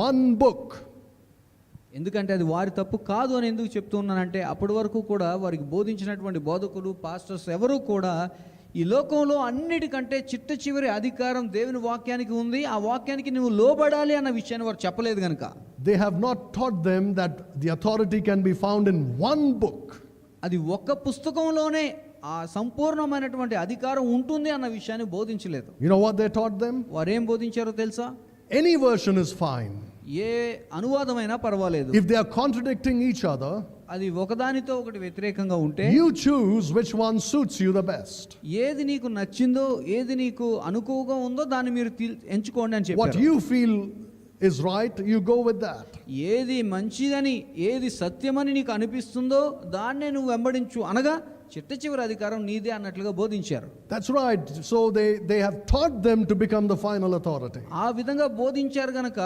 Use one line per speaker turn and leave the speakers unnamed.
one book.
ఎందుకంటే అది వారి తప్పు కాదు అని ఎందుకు చెప్తున్నానంటే అప్పటి వరకు కూడా వారికి బోధించినటువంటి బోధకులు పాస్టర్స్ ఎవరు కూడా ఈ లోకంలో అన్నిటికంటే చిట్ట చివరి అధికారం దేవుని వాక్యానికి ఉంది, ఆ వాక్యానికి నువ్వు లోబడాలి అన్న విషయాన్ని వారు చెప్పలేదు కనుక
They have not taught them that the authority can be found in one book.
అది ఒక్క పుస్తకంలోనే ఆ సంపూర్ణమైనటువంటి అధికారం ఉంటుంది అన్న విషయాన్ని బోధించలేదు.
You know what they taught them?
వారు ఏం బోధించారో తెలుసా?
Any version is fine.
ఏ అనువాదమైనా పర్వాలేదు.
If they are contradicting each other,
అది ఒకదానితో ఒకటి వ్యతిరేకంగా ఉంటే
you choose which one suits you the best.
ఏది నీకు నచ్చిందో, ఏది నీకు అనుకువగా ఉందో దాన్ని మీరు ఎంచుకోండి అని
What
చెప్పారు.
you feel is right, you go with that.
ఏది మంచిదని, ఏది సత్యమని నీకు అనిపిస్తుందో దాన్నే నువ్వు వెంబడించు అనగా చిట్ట చివరి అధికారం నీదే అన్నట్లుగా బోధించారు.
That's right. So they have taught them to become the final authority.
ఆ విధంగా బోధించారు గనక